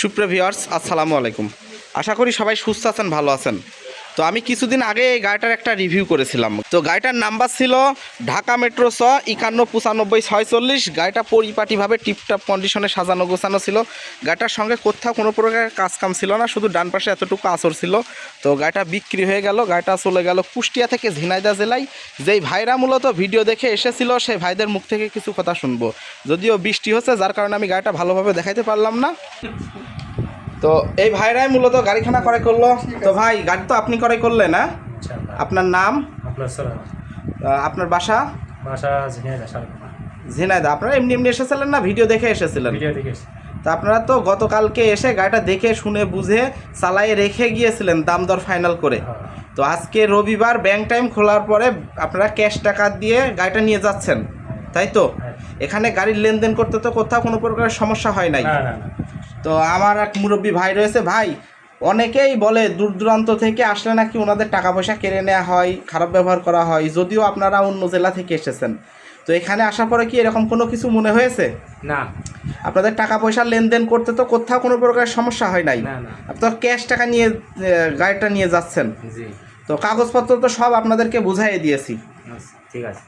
সুপ্রিয় ভিউয়ার্স, আসসালামু আলাইকুম। আশা করি সবাই সুস্থ আছেন, ভালো আছেন। তো আমি কিছুদিন আগে এই গাড়িটার একটা রিভিউ করেছিলাম। তো গাড়িটার নাম্বার ছিল ঢাকা মেট্রো 519546। গাড়িটা পরিপাটিভাবে টিপটপ কন্ডিশনে সাজানো গোছানো ছিল। গাড়িটার সঙ্গে কোথাও কোনো প্রকার কাজকাম ছিল না, শুধু ডান পাশে এতটুকু আঁচড় ছিল। তো গাড়িটা বিক্রি হয়ে গেল। গাড়িটা চলে গেল কুষ্টিয়া থেকে ঝিনাইদহ জেলায়। যেই ভাইরা মূলত ভিডিও দেখে এসেছিল সেই ভাইদের মুখ থেকে কিছু কথা শুনবো। যদিও বৃষ্টি হচ্ছে, যার কারণে আমি গাড়িটা ভালোভাবে দেখাইতে পারলাম না। তো এই ভাইরাই মূলত গাড়িখানা ক্রয় করলো। তো ভাই, গাড়ি তো আপনি ক্রয় করলেন, না? আপনার নাম, আপনার বাসা? ঝিনাইদহ। আপনারা এমনি এমনি এসেছিলেন না ভিডিও দেখে এসেছিলেন? তা আপনারা তো গতকালকে এসে গাড়িটা দেখে শুনে বুঝে চালায়ে রেখে গিয়েছিলেন দাম দর ফাইনাল করে। তো আজকে রবিবার, ব্যাংক টাইম খোলার পরে আপনারা ক্যাশ টাকা দিয়ে গাড়িটা নিয়ে যাচ্ছেন, তাই তো? এখানে গাড়ির লেনদেন করতে তো কোথাও কোনো প্রকার সমস্যা হয় নাই? তো আমার এক মুরব্বী ভাই রয়েছে। ভাই, অনেকেই বলে দূর দূরান্ত থেকে আসলে নাকি ওনাদের টাকা পয়সা কেড়ে নেওয়া হয়, খারাপ ব্যবহার করা হয়, যদিও আপনারা অন্য জেলা থেকে এসেছেন। তো এখানে আসার পরে কি এরকম কোনো কিছু মনে হয়েছে? না, আপনাদের টাকা পয়সা লেনদেন করতে তো কোথাও কোনো প্রকার সমস্যা হয় নাই? আপনারা ক্যাশ টাকা নিয়ে গাড়িটা নিয়ে যাচ্ছেন। তো কাগজপত্র তো সব আপনাদেরকে বুঝাই দিয়েছি। ঠিক আছে,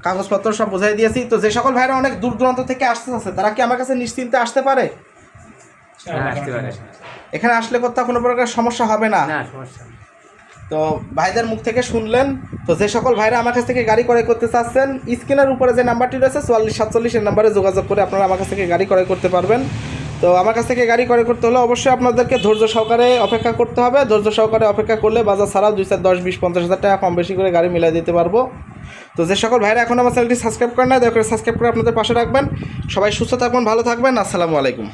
কাগজপত্র সব বুঝাই দিয়েছি। তো যে সকল ভাইরা অনেক দূর দূরান্ত থেকে আসতেছে, তারা কি আমার কাছে নিশ্চিন্তে আসতে পারে? এখানে আসলে কোথাও কোনো প্রকার সমস্যা হবে না? তো ভাইদের মুখ থেকে শুনলেন। তো যে সকল ভাইরা আমার কাছ থেকে গাড়ি ক্রয় করতে চাচ্ছেন, স্ক্রিনের উপরে যে নাম্বারটি রয়েছে 4447 এর নাম্বারে যোগাযোগ করে আপনারা আমার কাছ থেকে গাড়ি ক্রয় করতে পারবেন। তো আমার কাছ থেকে গাড়ি ক্রয় করতে হলে অবশ্যই আপনাদেরকে ধৈর্য সহকারে অপেক্ষা করতে হবে। ধৈর্য সহকারে অপেক্ষা করলে বাজার ছাড়াও 2, 4, 10, 20, 50 টাকা কম বেশি করে গাড়ি মিলাই দিতে পারবো। তো যে সকল ভাইরা এখন আমার চ্যানেলটি সাবস্ক্রাইব করেন না, দয়া করে সাবস্ক্রাইব করে আপনাদের পাশে রাখবেন। সবাই সুস্থ থাকবেন, ভালো থাকবেন। আসসালামু আলাইকুম।